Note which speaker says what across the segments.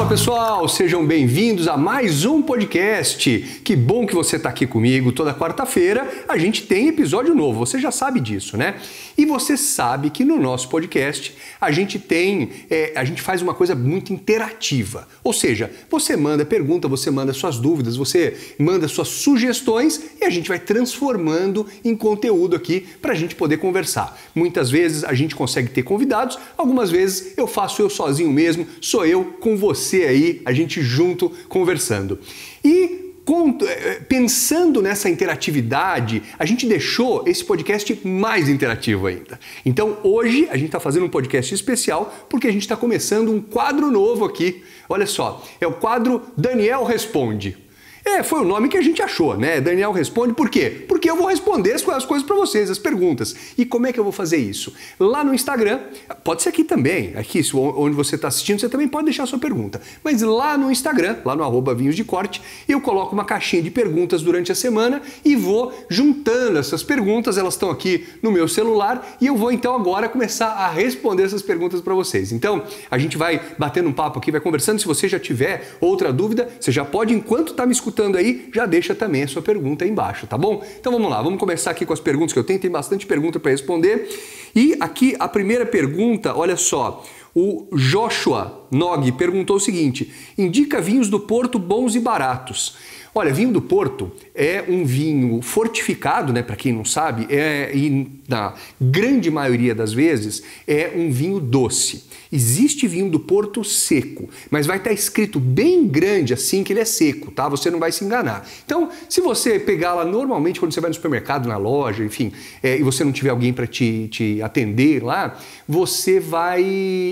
Speaker 1: Fala pessoal, sejam bem-vindos a mais um podcast. Que bom que você está aqui comigo. Toda quarta-feira a gente tem episódio novo, você já sabe disso, né? E você sabe que no nosso podcast a gente faz uma coisa muito interativa. Ou seja, você manda pergunta, você manda suas dúvidas, você manda suas sugestões e a gente vai transformando em conteúdo aqui para a gente poder conversar. Muitas vezes a gente consegue ter convidados, algumas vezes eu faço eu sozinho mesmo, sou eu com você aí, a gente junto conversando. E pensando nessa interatividade, a gente deixou esse podcast mais interativo ainda. Então hoje a gente está fazendo um podcast especial porque a gente está começando um quadro novo aqui. Olha só, é o quadro Daniel Responde. Foi o nome que a gente achou, né? Daniel Responde, por quê? Porque eu vou responder as coisas para vocês, as perguntas. E como é que eu vou fazer isso? Lá no Instagram, pode ser aqui também, aqui onde você está assistindo, você também pode deixar a sua pergunta. Mas lá no Instagram, lá no @vinhosdecorte, eu coloco uma caixinha de perguntas durante a semana e vou juntando essas perguntas, elas estão aqui no meu celular e eu vou então agora começar a responder essas perguntas para vocês. Então, a gente vai batendo um papo aqui, vai conversando. Se você já tiver outra dúvida, você já pode, enquanto está me escutando aí, já deixa também a sua pergunta aí embaixo, tá bom? Então vamos lá, vamos começar aqui com as perguntas que eu tenho, tem bastante pergunta para responder. E aqui a primeira pergunta, olha só, o Joshua Nog perguntou o seguinte: indica vinhos do Porto bons e baratos. Olha, vinho do Porto é um vinho fortificado, né? Para quem não sabe, e na grande maioria das vezes é um vinho doce. Existe vinho do Porto seco, mas vai estar escrito bem grande assim que ele é seco, tá? Você não vai se enganar. Então, se você pegar lá normalmente quando você vai no supermercado, na loja, enfim, e você não tiver alguém para te atender lá, você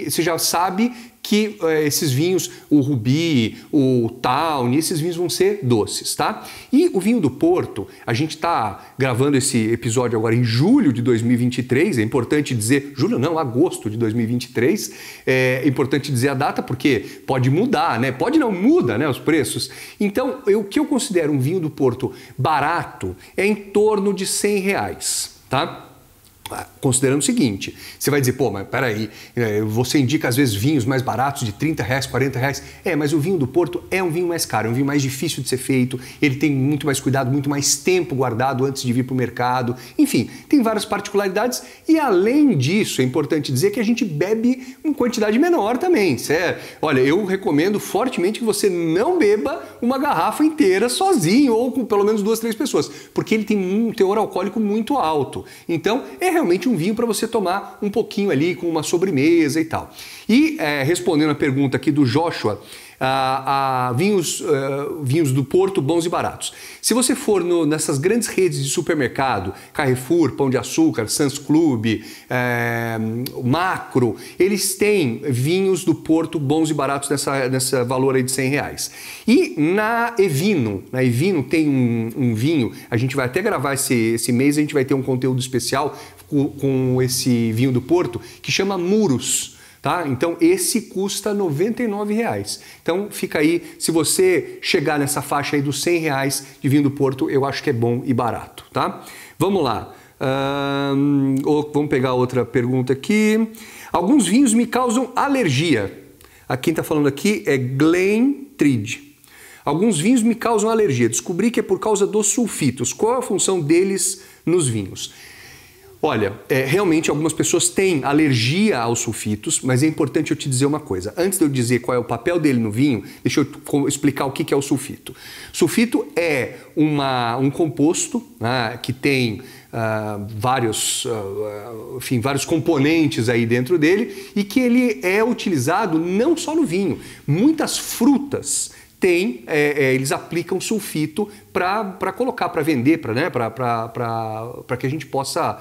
Speaker 1: já sabe que esses vinhos, o Rubi, o Tawny, esses vinhos vão ser doces, tá? E o vinho do Porto, a gente está gravando esse episódio agora em julho de 2023, é importante dizer, agosto de 2023, é importante dizer a data porque pode mudar, né? Pode não, muda, né, os preços. Então, o que eu considero um vinho do Porto barato é em torno de R$100, tá? Considerando o seguinte, você vai dizer, pô, mas peraí, você indica às vezes vinhos mais baratos de R$30, R$40. Mas o vinho do Porto é um vinho mais caro, é um vinho mais difícil de ser feito, ele tem muito mais cuidado, muito mais tempo guardado antes de vir para o mercado. Enfim, tem várias particularidades e além disso, é importante dizer que a gente bebe em quantidade menor também. Olha, eu recomendo fortemente que você não beba uma garrafa inteira sozinho ou com pelo menos 2, 3 pessoas, porque ele tem um teor alcoólico muito alto. Então, é realmente um vinho para você tomar um pouquinho ali com uma sobremesa e tal. E respondendo a pergunta aqui do Joshua, vinhos do Porto bons e baratos. Se você for nessas grandes redes de supermercado, Carrefour, Pão de Açúcar, Sam's Club, Macro, eles têm vinhos do Porto bons e baratos nessa valor aí de R$100. E na Evino tem um vinho, a gente vai até gravar esse mês, a gente vai ter um conteúdo especial com esse vinho do Porto que chama Muros. Tá? Então esse custa R$99. Então fica aí, se você chegar nessa faixa aí dos R$100 de vinho do Porto, eu acho que é bom e barato, tá? Vamos lá, vamos pegar outra pergunta aqui. Alguns vinhos me causam alergia. Quem está falando aqui é Glenn Trid. Alguns vinhos me causam alergia. Descobri que é por causa dos sulfitos. Qual é a função deles nos vinhos? Olha, realmente algumas pessoas têm alergia aos sulfitos, mas é importante eu te dizer uma coisa. Antes de eu dizer qual é o papel dele no vinho, deixa eu explicar o que é o sulfito. Sulfito é um composto, né, que tem vários componentes aí dentro dele e que ele é utilizado não só no vinho. Muitas frutas eles aplicam sulfito para colocar, para vender, para que a gente possa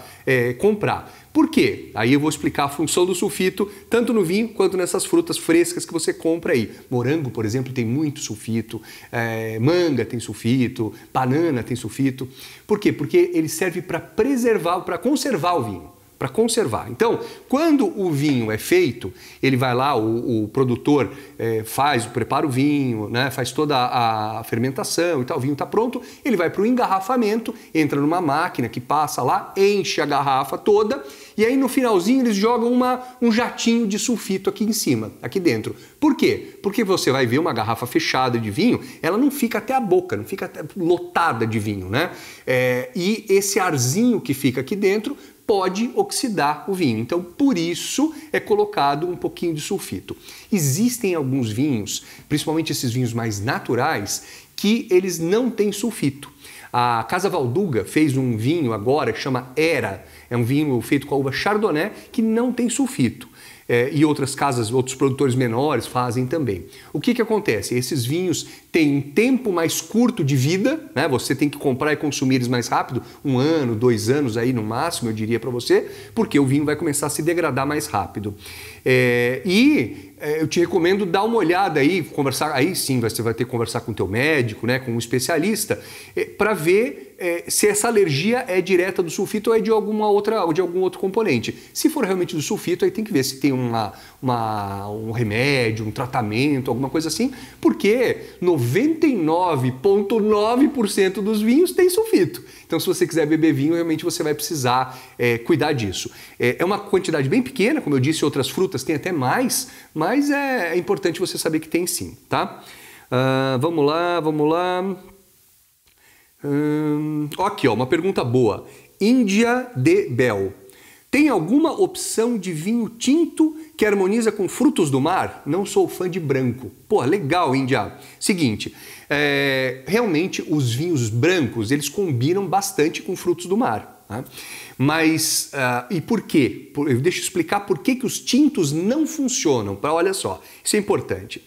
Speaker 1: comprar. Por quê? Aí eu vou explicar a função do sulfito, tanto no vinho quanto nessas frutas frescas que você compra aí. Morango, por exemplo, tem muito sulfito, manga tem sulfito, banana tem sulfito. Por quê? Porque ele serve para preservar, para conservar o vinho. para conservar. Então, quando o vinho é feito, ele vai lá, o produtor prepara o vinho, né, faz toda a fermentação e tal, o vinho está pronto, ele vai para o engarrafamento, entra numa máquina que passa lá, enche a garrafa toda, e aí no finalzinho eles jogam um jatinho de sulfito aqui em cima, aqui dentro. Por quê? Porque você vai ver uma garrafa fechada de vinho, ela não fica até a boca, não fica até lotada de vinho, né? E esse arzinho que fica aqui dentro pode oxidar o vinho. Então, por isso é colocado um pouquinho de sulfito. Existem alguns vinhos, principalmente esses vinhos mais naturais, que eles não têm sulfito. A Casa Valduga fez um vinho agora que chama Era. É um vinho feito com a uva Chardonnay que não tem sulfito. E outras casas, outros produtores menores fazem também. O que acontece? Esses vinhos têm um tempo mais curto de vida, né? Você tem que comprar e consumir eles mais rápido, 1 ano, 2 anos aí no máximo, eu diria para você, porque o vinho vai começar a se degradar mais rápido. Eu te recomendo dar uma olhada aí, conversar, aí sim você vai ter que conversar com o teu médico, né, com um especialista, para ver se essa alergia é direta do sulfito ou é de alguma outra, ou de algum outro componente. Se for realmente do sulfito, aí tem que ver se tem um remédio, um tratamento, alguma coisa assim, porque 99,9% dos vinhos tem sulfito. Então, se você quiser beber vinho, realmente você vai precisar cuidar disso. É uma quantidade bem pequena, como eu disse, outras frutas têm até mais, mas é importante você saber que tem sim, tá? Vamos lá. Aqui, ó, uma pergunta boa. Índia de Bel. Tem alguma opção de vinho tinto que harmoniza com frutos do mar? Não sou fã de branco. Pô, legal, Índia. Seguinte, realmente os vinhos brancos, eles combinam bastante com frutos do mar. Tá? Mas, e por quê? Deixa eu explicar por que os tintos não funcionam. Olha só, isso é importante.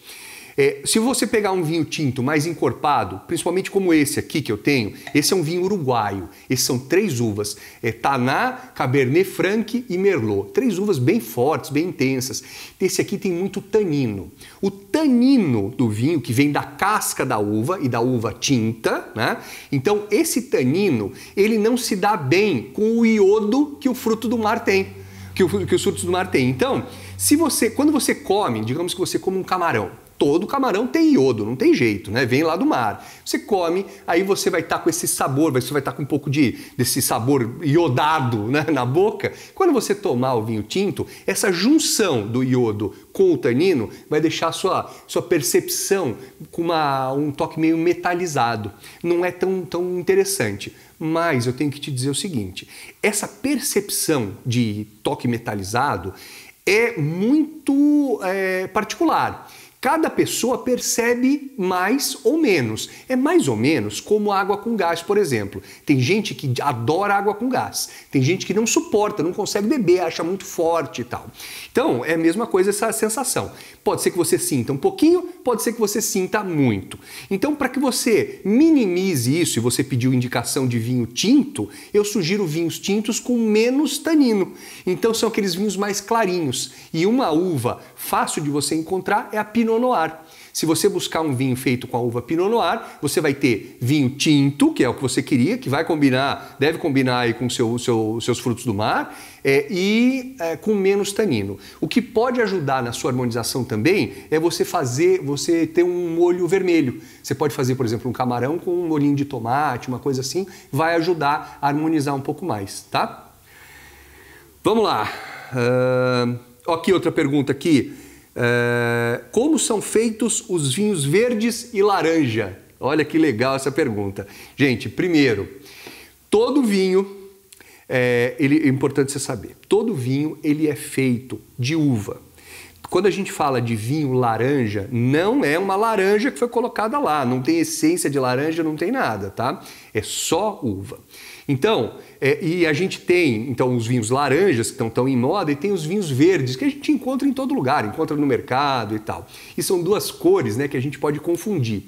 Speaker 1: Se você pegar um vinho tinto mais encorpado, principalmente como esse aqui que eu tenho, esse é um vinho uruguaio. Esses são 3 uvas, Taná, Cabernet Franc e Merlot. 3 uvas bem fortes, bem intensas. Esse aqui tem muito tanino. O tanino do vinho, que vem da casca da uva e da uva tinta, né? Então esse tanino, ele não se dá bem com o iodo que o fruto do mar tem, que os frutos do mar têm. Então, quando você come, digamos que você come um camarão, todo camarão tem iodo, não tem jeito, né? Vem lá do mar. Você come, aí você vai estar com esse sabor, você vai estar com um pouco desse sabor iodado, né, na boca. Quando você tomar o vinho tinto, essa junção do iodo com o tanino vai deixar a sua percepção com um toque meio metalizado. Não é tão interessante. Mas eu tenho que te dizer o seguinte, essa percepção de toque metalizado é muito particular. Cada pessoa percebe mais ou menos. É mais ou menos como água com gás, por exemplo. Tem gente que adora água com gás. Tem gente que não suporta, não consegue beber, acha muito forte e tal. Então, é a mesma coisa essa sensação. Pode ser que você sinta um pouquinho, pode ser que você sinta muito. Então, para que você minimize isso, e você pediu indicação de vinho tinto, eu sugiro vinhos tintos com menos tanino. Então, são aqueles vinhos mais clarinhos. E uma uva fácil de você encontrar é a Pinot Noir. Se você buscar um vinho feito com a uva Pinot Noir, você vai ter vinho tinto, que é o que você queria, que vai combinar, deve combinar aí com seus frutos do mar, com menos tanino. O que pode ajudar na sua harmonização também é você ter um molho vermelho. Você pode fazer, por exemplo, um camarão com um molhinho de tomate, uma coisa assim, vai ajudar a harmonizar um pouco mais, tá? Vamos lá. Aqui outra pergunta aqui. Como são feitos os vinhos verdes e laranja? Olha que legal essa pergunta. Gente, primeiro, todo vinho, é importante você saber, todo vinho ele é feito de uva. Quando a gente fala de vinho laranja, não é uma laranja que foi colocada lá, não tem essência de laranja, não tem nada, tá? É só uva. Então, e a gente tem então os vinhos laranjas que estão em moda e tem os vinhos verdes que a gente encontra em todo lugar, encontra no mercado e tal. E são 2 cores, né, que a gente pode confundir.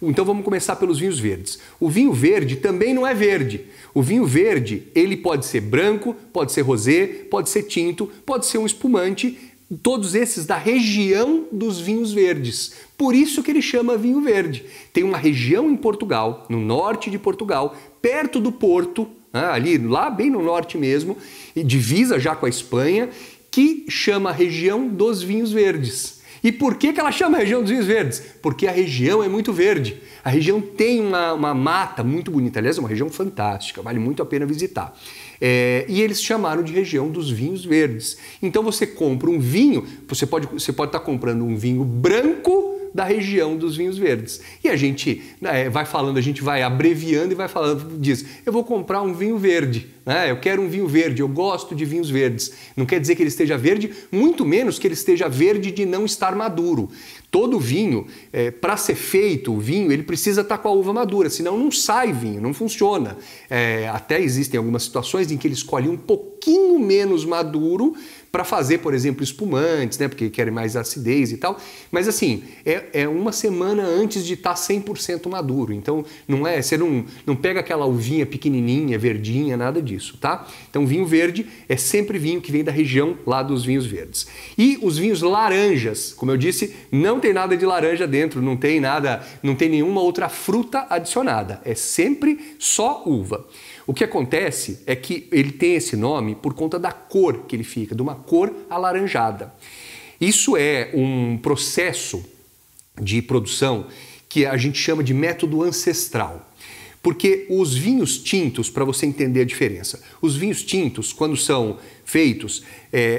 Speaker 1: Então vamos começar pelos vinhos verdes. O vinho verde também não é verde. O vinho verde, ele pode ser branco, pode ser rosé, pode ser tinto, pode ser um espumante, todos esses da região dos vinhos verdes. Por isso que ele chama vinho verde. Tem uma região em Portugal, no norte de Portugal, perto do Porto, né, ali lá bem no norte mesmo, e divisa já com a Espanha, que chama a região dos vinhos verdes. E por que ela chama a região dos vinhos verdes? Porque a região é muito verde. A região tem uma mata muito bonita. Aliás, é uma região fantástica, vale muito a pena visitar. E eles chamaram de região dos vinhos verdes. Então você compra um vinho, você pode estar comprando um vinho branco da região dos vinhos verdes. E a gente vai falando, a gente vai abreviando e vai falando, diz, eu vou comprar um vinho verde, né? Eu quero um vinho verde, eu gosto de vinhos verdes. Não quer dizer que ele esteja verde, muito menos que ele esteja verde de não estar maduro. Todo vinho, para ser feito o vinho, ele precisa estar com a uva madura, senão não sai vinho, não funciona. Até existem algumas situações em que ele escolhe um pouquinho menos maduro para fazer, por exemplo, espumantes, né? Porque querem mais acidez e tal. Mas assim, é uma semana antes de estar 100% maduro. Então você não pega aquela uvinha pequenininha, verdinha, nada disso, tá? Então vinho verde é sempre vinho que vem da região lá dos vinhos verdes. E os vinhos laranjas, como eu disse, não tem nada de laranja dentro, não tem nenhuma outra fruta adicionada. É sempre só uva. O que acontece é que ele tem esse nome por conta da cor que ele fica, de uma cor alaranjada. Isso é um processo de produção que a gente chama de método ancestral. Porque os vinhos tintos, para você entender a diferença, os vinhos tintos, quando são feitos,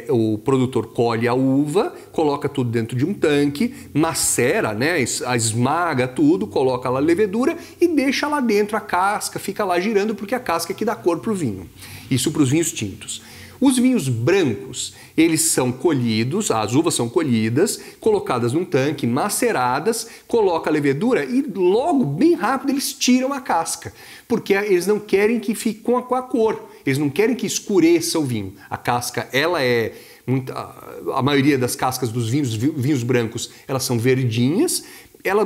Speaker 1: o produtor colhe a uva, coloca tudo dentro de um tanque, macera, né, esmaga tudo, coloca lá a levedura e deixa lá dentro a casca, fica lá girando porque a casca é que dá cor para o vinho. Isso para os vinhos tintos. Os vinhos brancos, eles são colhidos, as uvas são colhidas, colocadas num tanque, maceradas, coloca a levedura e logo, bem rápido, eles tiram a casca, porque eles não querem que fique com a cor, eles não querem que escureça o vinho. A casca, a maioria das cascas dos vinhos brancos, elas são verdinhas,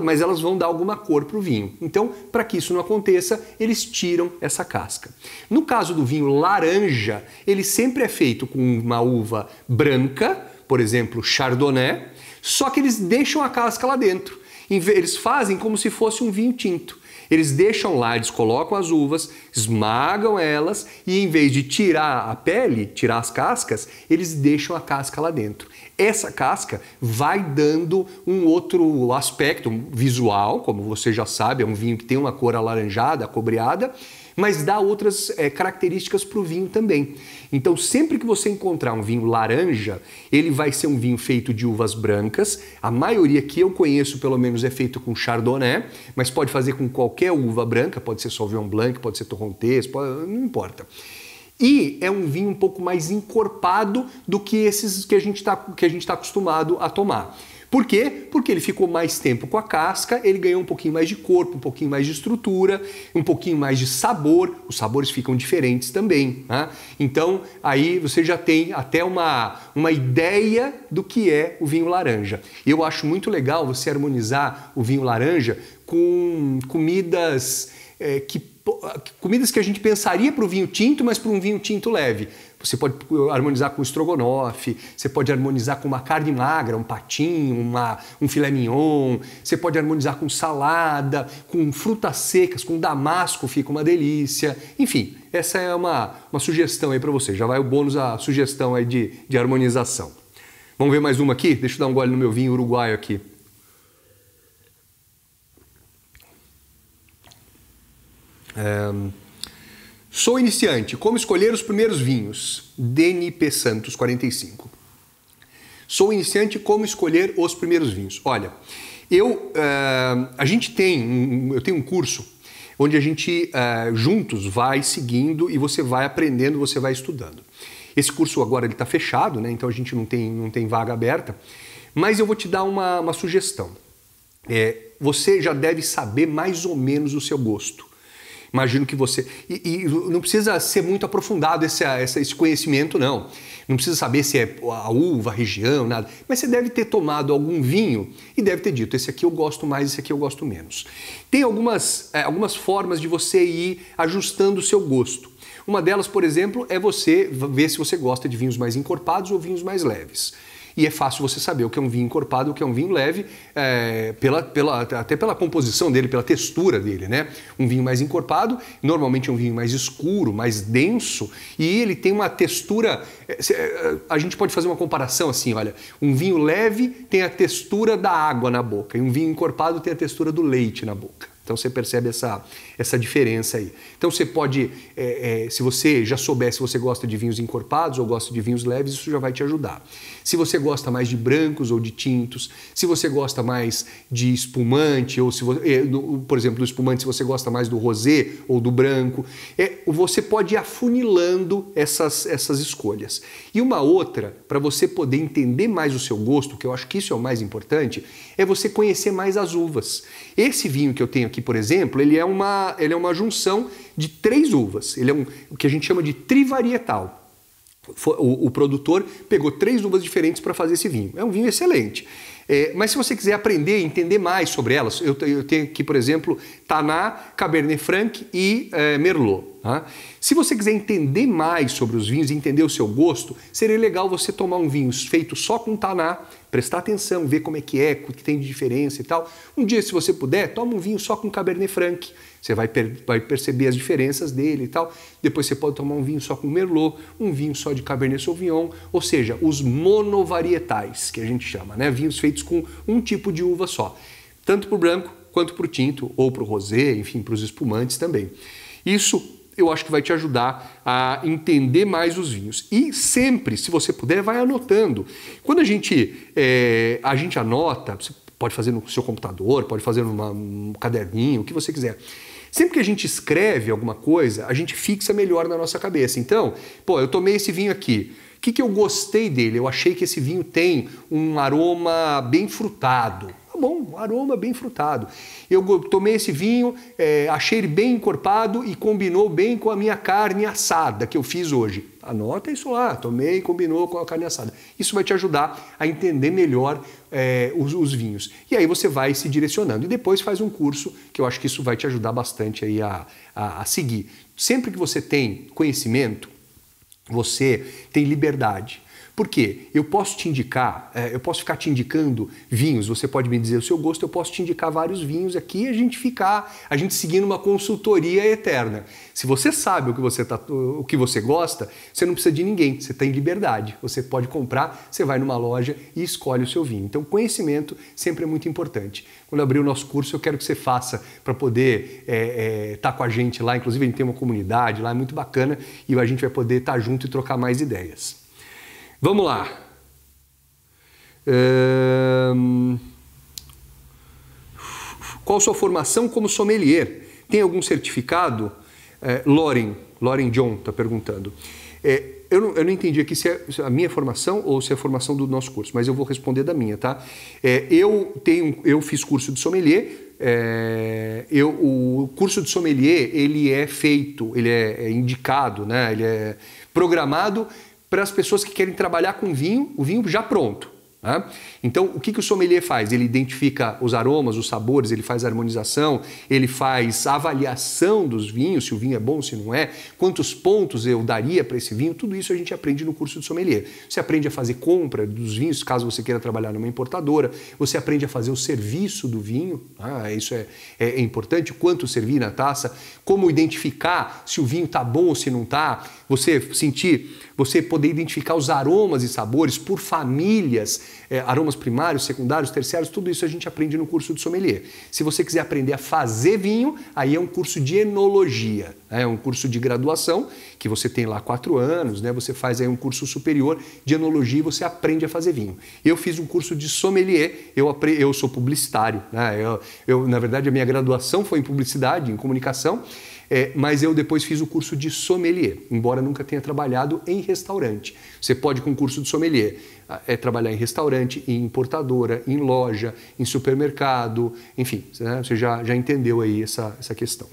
Speaker 1: mas elas vão dar alguma cor para o vinho. Então, para que isso não aconteça, eles tiram essa casca. No caso do vinho laranja, ele sempre é feito com uma uva branca, por exemplo, Chardonnay, só que eles deixam a casca lá dentro. Eles fazem como se fosse um vinho tinto. Eles deixam lá, eles colocam as uvas, esmagam elas e em vez de tirar a pele, tirar as cascas, eles deixam a casca lá dentro. Essa casca vai dando um outro aspecto visual, como você já sabe, é um vinho que tem uma cor alaranjada, acobreada, mas dá outras características para o vinho também. Então, sempre que você encontrar um vinho laranja, ele vai ser um vinho feito de uvas brancas. A maioria que eu conheço, pelo menos, é feito com Chardonnay, mas pode fazer com qualquer uva branca, pode ser Sauvignon Blanc, pode ser Torrontés, não importa. E é um vinho um pouco mais encorpado do que esses que a gente tá acostumado a tomar. Por quê? Porque ele ficou mais tempo com a casca, ele ganhou um pouquinho mais de corpo, um pouquinho mais de estrutura, um pouquinho mais de sabor, os sabores ficam diferentes também, né? Então aí você já tem até uma ideia do que é o vinho laranja. Eu acho muito legal você harmonizar o vinho laranja com comidas que a gente pensaria para o vinho tinto, mas para um vinho tinto leve. Você pode harmonizar com estrogonofe, você pode harmonizar com uma carne magra, um patinho, um filé mignon, você pode harmonizar com salada, com frutas secas, com damasco, fica uma delícia. Enfim, essa é uma sugestão aí para você. Já vai o bônus, a sugestão aí de harmonização. Vamos ver mais uma aqui? Deixa eu dar um gole no meu vinho uruguaio aqui. Sou iniciante, como escolher os primeiros vinhos? DNP Santos, 45. Sou iniciante, como escolher os primeiros vinhos? Olha, eu tenho um curso onde a gente juntos vai seguindo e você vai aprendendo, você vai estudando. Esse curso agora está fechado, né? Então a gente não tem vaga aberta, mas eu vou te dar uma sugestão. Você já deve saber mais ou menos o seu gosto. Imagino que você... E não precisa ser muito aprofundado esse conhecimento, não. Não precisa saber se é a uva, a região, nada. Mas você deve ter tomado algum vinho e deve ter dito, esse aqui eu gosto mais, esse aqui eu gosto menos. Tem algumas formas de você ir ajustando o seu gosto. Uma delas, por exemplo, é você ver se você gosta de vinhos mais encorpados ou vinhos mais leves. e é fácil você saber o que é um vinho encorpado, o que é um vinho leve, até pela composição dele, pela textura dele, né? Um vinho mais encorpado, normalmente é um vinho mais escuro, mais denso, e ele tem uma textura... A gente pode fazer uma comparação assim, olha, um vinho leve tem a textura da água na boca, e um vinho encorpado tem a textura do leite na boca. Então você percebe essa diferença aí. Então você pode, se você já souber se você gosta de vinhos encorpados ou gosta de vinhos leves, isso já vai te ajudar. Se você gosta mais de brancos ou de tintos, se você gosta mais de espumante, ou se você, por exemplo, do espumante, se você gosta mais do rosé ou do branco, você pode ir afunilando essas escolhas. E uma outra, para você poder entender mais o seu gosto, que eu acho que isso é o mais importante, é você conhecer mais as uvas. Esse vinho que eu tenho aqui, por exemplo, ele é uma junção de 3 uvas. Ele é o que a gente chama de trivarietal. O produtor pegou 3 uvas diferentes para fazer esse vinho. É um vinho excelente. Mas se você quiser aprender e entender mais sobre elas, eu tenho aqui, por exemplo, Taná, Cabernet Franc e Merlot. Tá? Se você quiser entender mais sobre os vinhos e entender o seu gosto, seria legal você tomar um vinho feito só com Taná, prestar atenção, ver como é, o que tem de diferença e tal. Um dia, se você puder, toma um vinho só com Cabernet Franc. Você vai perceber as diferenças dele e tal. Depois você pode tomar um vinho só com Merlot, um vinho só de Cabernet Sauvignon, ou seja, os monovarietais, que a gente chama, né? Vinhos feitos com um tipo de uva só. Tanto para o branco, quanto para o tinto, ou para o rosé, enfim, para os espumantes também. Isso eu acho que vai te ajudar a entender mais os vinhos. E sempre, se você puder, vai anotando. Quando a gente anota, você pode fazer no seu computador, pode fazer num caderninho, o que você quiser. Sempre que a gente escreve alguma coisa, a gente fixa melhor na nossa cabeça. Então, eu tomei esse vinho aqui. O que eu gostei dele? Eu achei que esse vinho tem um aroma bem frutado. Tá bom, um aroma bem frutado. Eu tomei esse vinho, achei ele bem encorpado e combinou bem com a minha carne assada que eu fiz hoje. Anota isso lá, tomei e combinou com a carne assada. Isso vai te ajudar a entender melhor os vinhos. E aí você vai se direcionando. E depois faz um curso, que eu acho que isso vai te ajudar bastante aí a seguir. Sempre que você tem conhecimento, você tem liberdade. Por quê? Eu posso te indicar, eu posso ficar te indicando vinhos, você pode me dizer o seu gosto, eu posso te indicar vários vinhos aqui e a gente seguindo uma consultoria eterna. Se você sabe o que você gosta, você não precisa de ninguém, você tem liberdade. Você pode comprar, você vai numa loja e escolhe o seu vinho. Então, conhecimento sempre é muito importante. Quando abrir o nosso curso, eu quero que você faça para poder estar com a gente lá. Inclusive, a gente tem uma comunidade lá, é muito bacana, e a gente vai poder estar junto e trocar mais ideias. Vamos lá. Qual sua formação como sommelier? Tem algum certificado? Lauren John está perguntando. Eu não entendi aqui se é a minha formação ou se é a formação do nosso curso, mas eu vou responder da minha, tá? Eu fiz curso de sommelier. O curso de sommelier, ele é indicado, né? Ele é programado para as pessoas que querem trabalhar com vinho, o vinho já pronto. Né? Então, o que o sommelier faz? Ele identifica os aromas, os sabores, ele faz a harmonização, ele faz a avaliação dos vinhos, se o vinho é bom, se não é, quantos pontos eu daria para esse vinho, tudo isso a gente aprende no curso de sommelier. Você aprende a fazer compra dos vinhos, caso você queira trabalhar numa importadora, você aprende a fazer o serviço do vinho, isso é importante, quanto servir na taça, como identificar se o vinho está bom ou se não está, você poder identificar os aromas e sabores por famílias, aromas primários, secundários, terciários, tudo isso a gente aprende no curso de sommelier. Se você quiser aprender a fazer vinho, aí é um curso de enologia, é um curso de graduação, que você tem lá 4 anos, né? Você faz aí um curso superior de enologia e você aprende a fazer vinho. Eu fiz um curso de sommelier, eu sou publicitário, né? Na verdade, a minha graduação foi em publicidade, em comunicação, mas eu depois fiz o curso de sommelier, embora nunca tenha trabalhado em restaurante. Você pode, com o curso de sommelier, trabalhar em restaurante, em importadora, em loja, em supermercado, enfim, né? Você já entendeu aí essa questão.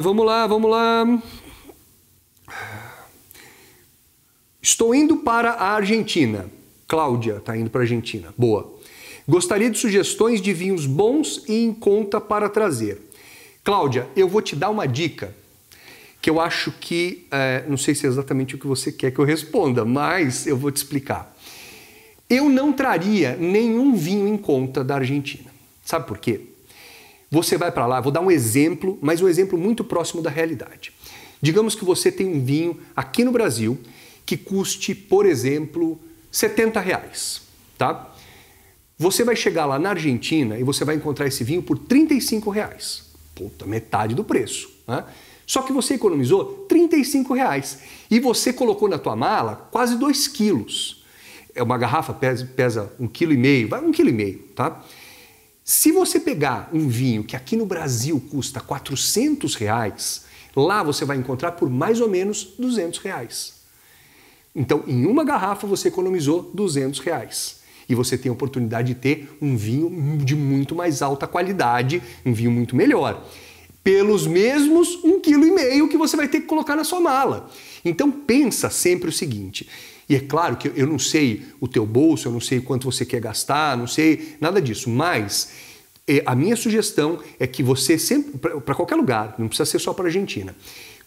Speaker 1: Vamos lá. Estou indo para a Argentina. Cláudia está indo para a Argentina. Boa. Gostaria de sugestões de vinhos bons e em conta para trazer. Cláudia, eu vou te dar uma dica que eu acho que, não sei se é exatamente o que você quer que eu responda, mas eu vou te explicar. Eu não traria nenhum vinho em conta da Argentina. Sabe por quê? Você vai para lá, vou dar um exemplo, mas um exemplo muito próximo da realidade. Digamos que você tem um vinho aqui no Brasil que custe, por exemplo, R$70, tá? Você vai chegar lá na Argentina e você vai encontrar esse vinho por R$35. Puta, metade do preço, né? Só que você economizou R$35 e você colocou na tua mala quase 2 quilos. Uma garrafa pesa 1,5 kg, vai 1,5 kg, tá? Se você pegar um vinho que aqui no Brasil custa R$400, lá você vai encontrar por mais ou menos R$200. Então, em uma garrafa você economizou R$200. E você tem a oportunidade de ter um vinho de muito mais alta qualidade, um vinho muito melhor. Pelos mesmos 1,5 kg que você vai ter que colocar na sua mala. Então pensa sempre o seguinte, e é claro que eu não sei o teu bolso, eu não sei quanto você quer gastar, não sei nada disso, mas a minha sugestão é que você sempre, para qualquer lugar, não precisa ser só para a Argentina,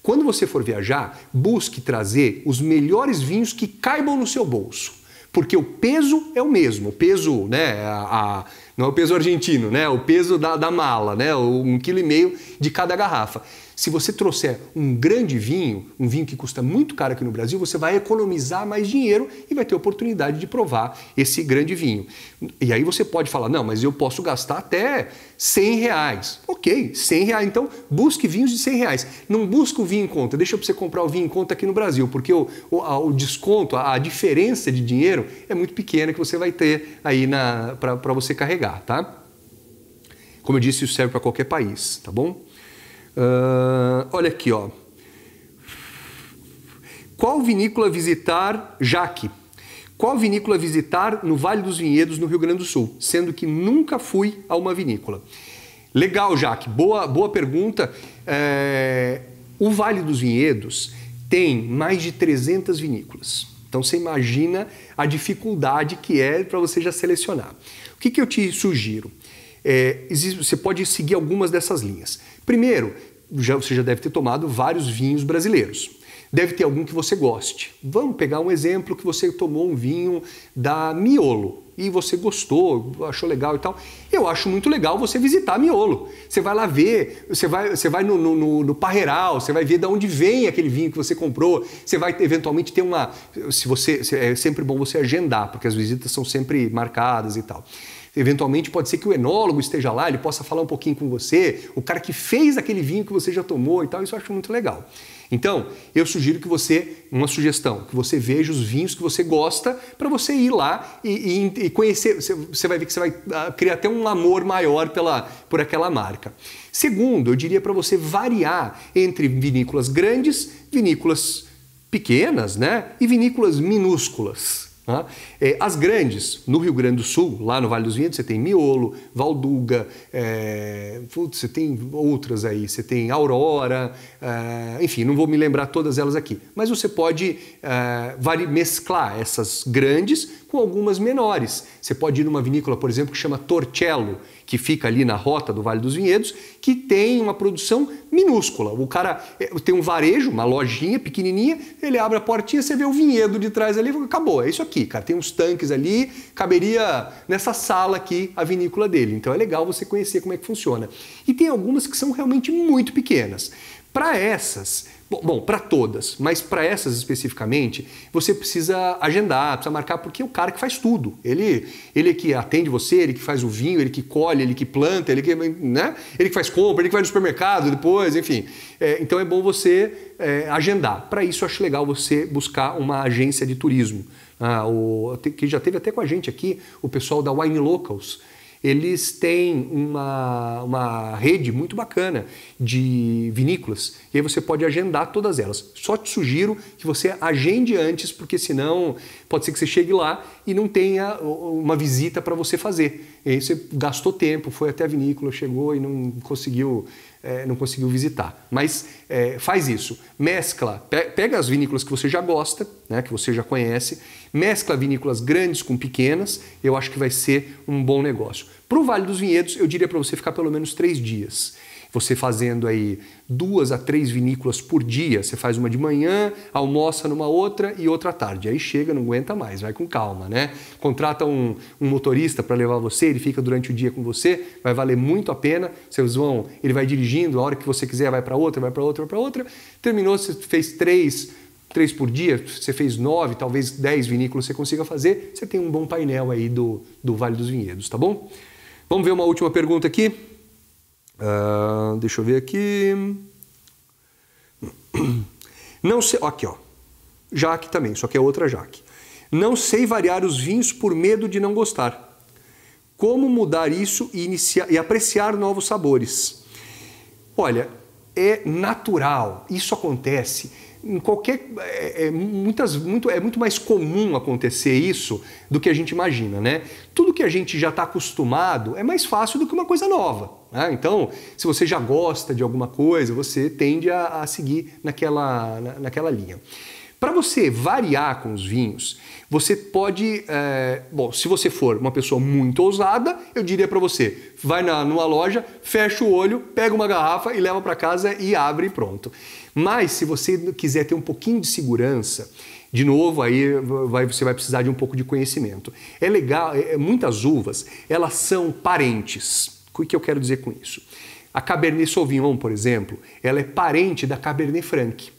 Speaker 1: quando você for viajar, busque trazer os melhores vinhos que caibam no seu bolso. Porque o peso é o mesmo, o peso, né, não é o peso argentino, né, o peso da mala, né, 1,5 kg de cada garrafa. Se você trouxer um grande vinho, um vinho que custa muito caro aqui no Brasil, você vai economizar mais dinheiro e vai ter oportunidade de provar esse grande vinho. E aí você pode falar, não, mas eu posso gastar até R$100. Ok, R$100. Então busque vinhos de R$100. Não busque o vinho em conta, deixa você comprar o vinho em conta aqui no Brasil, porque o desconto, a diferença de dinheiro é muito pequena que você vai ter aí para você carregar, tá? Como eu disse, isso serve para qualquer país, tá bom? Olha aqui, ó. Qual vinícola visitar, Jaque? Qual vinícola visitar no Vale dos Vinhedos, no Rio Grande do Sul? Sendo que nunca fui a uma vinícola. Legal, Jaque. Boa pergunta. O Vale dos Vinhedos tem mais de 300 vinícolas. Então você imagina a dificuldade que é para você já selecionar. O que eu te sugiro? Você pode seguir algumas dessas linhas. Primeiro, você já deve ter tomado vários vinhos brasileiros. Deve ter algum que você goste. Vamos pegar um exemplo que você tomou um vinho da Miolo e você gostou, achou legal e tal. Eu acho muito legal você visitar Miolo. Você vai lá ver, você vai no Parreiral, você vai ver de onde vem aquele vinho que você comprou. Você vai eventualmente ter uma... é sempre bom você agendar, porque as visitas são sempre marcadas e tal. Eventualmente pode ser que o enólogo esteja lá, ele possa falar um pouquinho com você, o cara que fez aquele vinho que você já tomou e tal, isso eu acho muito legal. Então, eu sugiro que uma sugestão, que você veja os vinhos que você gosta para você ir lá e conhecer, você vai ver que você vai criar até um amor maior por aquela marca. Segundo, eu diria para você variar entre vinícolas grandes, vinícolas pequenas, né, e vinícolas minúsculas. As grandes, no Rio Grande do Sul, lá no Vale dos Vinhedos, você tem Miolo, Valduga, você tem outras aí, você tem Aurora, enfim, não vou me lembrar todas elas aqui. Mas você pode mesclar essas grandes com algumas menores. Você pode ir numa vinícola, por exemplo, que chama Torcello, que fica ali na rota do Vale dos Vinhedos, que tem uma produção minúscula. O cara tem um varejo, uma lojinha pequenininha, ele abre a portinha, você vê o vinhedo de trás ali, acabou, é isso aqui, cara. Tem uns tanques ali, caberia nessa sala aqui a vinícola dele. Então é legal você conhecer como é que funciona. E tem algumas que são realmente muito pequenas. Para essas, bom, para todas, mas para essas especificamente, você precisa agendar, precisa marcar, porque é o cara que faz tudo. Ele é que atende você, ele que faz o vinho, ele que colhe, ele que planta, ele que faz compra, ele que vai no supermercado depois, enfim. Então é bom você agendar. Para isso eu acho legal você buscar uma agência de turismo. Que já teve até com a gente aqui, o pessoal da Wine Locals. Eles têm uma rede muito bacana de vinícolas e aí você pode agendar todas elas. Só te sugiro que você agende antes, porque senão pode ser que você chegue lá e não tenha uma visita para você fazer. E aí você gastou tempo, foi até a vinícola, chegou e não conseguiu visitar. Mas faz isso, mescla, pega as vinícolas que você já gosta, né, que você já conhece, mescla vinícolas grandes com pequenas, eu acho que vai ser um bom negócio. Para o Vale dos Vinhedos, eu diria para você ficar pelo menos 3 dias. você fazendo aí 2 a 3 vinícolas por dia, você faz uma de manhã, almoça numa outra e outra à tarde. Aí chega, não aguenta mais, vai com calma, né? Contrata um motorista para levar você, ele fica durante o dia com você, vai valer muito a pena. Ele vai dirigindo, a hora que você quiser vai para outra, vai para outra, vai para outra. Terminou, você fez 3 por dia, você fez 9, talvez 10 vinícolas você consiga fazer, você tem um bom painel aí do Vale dos Vinhedos, tá bom? Vamos ver uma última pergunta aqui. Deixa eu ver aqui. Não sei, aqui ó, Jaque também, só que é outra Jaque. Não sei variar os vinhos por medo de não gostar. Como mudar isso e apreciar novos sabores? Olha, é natural, isso acontece em qualquer... É muito mais comum acontecer isso do que a gente imagina, né? Tudo que a gente já está acostumado é mais fácil do que uma coisa nova, né? Então, se você já gosta de alguma coisa, você tende a seguir naquela linha. Para você variar com os vinhos, você pode... bom, se você for uma pessoa muito ousada, eu diria para você, vai numa loja, fecha o olho, pega uma garrafa e leva para casa e abre e pronto. Mas se você quiser ter um pouquinho de segurança, de novo, aí você vai precisar de um pouco de conhecimento. É legal, muitas uvas, elas são parentes. O que eu quero dizer com isso? A Cabernet Sauvignon, por exemplo, ela é parente da Cabernet Franc.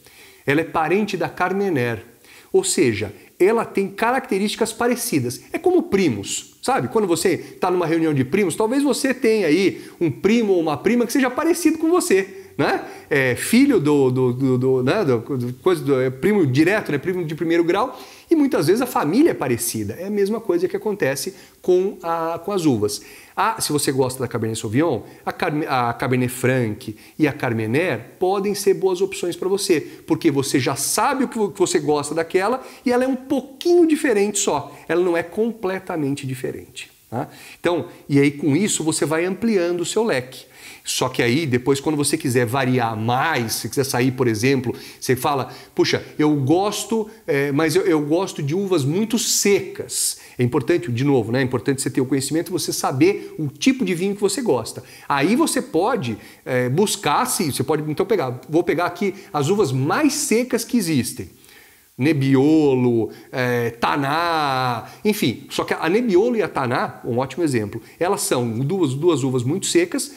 Speaker 1: Ela é parente da Carmener. Ou seja, ela tem características parecidas. É como primos, sabe? Quando você está numa reunião de primos, talvez você tenha aí um primo ou uma prima que seja parecido com você, né? Filho primo direto, né? Primo de primeiro grau, e muitas vezes a família é parecida. É a mesma coisa que acontece com as uvas. Se você gosta da Cabernet Sauvignon, a Cabernet Franc e a Carmener podem ser boas opções para você, porque você já sabe o que você gosta daquela e ela é um pouquinho diferente só, ela não é completamente diferente. Tá? Então, e aí com isso você vai ampliando o seu leque. Só que aí, depois, quando você quiser variar mais, se quiser sair, por exemplo, você fala, puxa, eu gosto, mas eu gosto de uvas muito secas. É importante, de novo, né? É importante você ter o conhecimento, você saber o tipo de vinho que você gosta. Aí você pode buscar, você pode então vou pegar aqui as uvas mais secas que existem. Nebbiolo, Taná, enfim. Só que a Nebbiolo e a Taná, um ótimo exemplo, elas são duas uvas muito secas,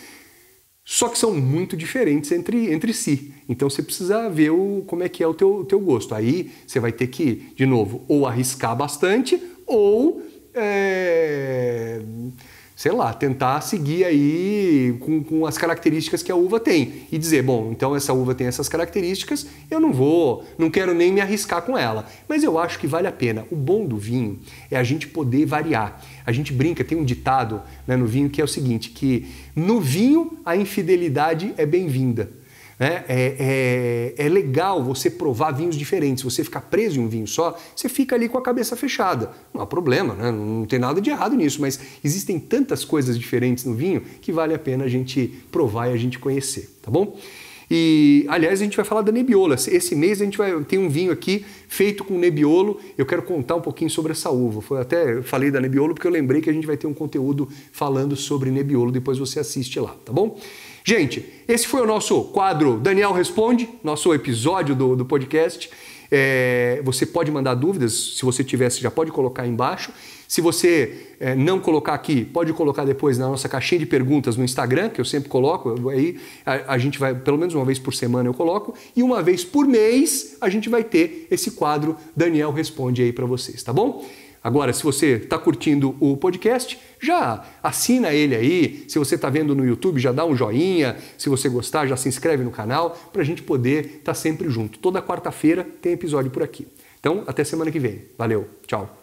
Speaker 1: só que são muito diferentes entre si. Então você precisa ver como é que é o teu gosto. Aí você vai ter que, de novo, ou arriscar bastante ou, sei lá, tentar seguir aí com as características que a uva tem. E dizer, bom, então essa uva tem essas características, eu não quero nem me arriscar com ela. Mas eu acho que vale a pena. O bom do vinho é a gente poder variar. A gente brinca, tem um ditado, né, no vinho que é o seguinte, que no vinho a infidelidade é bem-vinda. É legal você provar vinhos diferentes. Você ficar preso em um vinho só, você fica ali com a cabeça fechada. Não há problema, né? Não tem nada de errado nisso, mas existem tantas coisas diferentes no vinho que vale a pena a gente provar e a gente conhecer, tá bom? E, aliás, a gente vai falar da Nebbiolo. Esse mês a gente tem um vinho aqui feito com Nebbiolo. Eu quero contar um pouquinho sobre essa uva. Eu falei da Nebbiolo porque eu lembrei que a gente vai ter um conteúdo falando sobre Nebbiolo. Depois você assiste lá, tá bom? Gente, esse foi o nosso quadro Daniel Responde, nosso episódio do podcast. Você pode mandar dúvidas, se você tiver, você já pode colocar aí embaixo. Se você não colocar aqui, pode colocar depois na nossa caixinha de perguntas no Instagram, que eu sempre coloco. Aí a gente vai, pelo menos uma vez por semana eu coloco, e uma vez por mês a gente vai ter esse quadro Daniel Responde aí para vocês, tá bom? Agora, se você está curtindo o podcast, já assina ele aí. Se você está vendo no YouTube, já dá um joinha. Se você gostar, já se inscreve no canal para a gente poder estar sempre junto. Toda quarta-feira tem episódio por aqui. Então, até semana que vem. Valeu, tchau.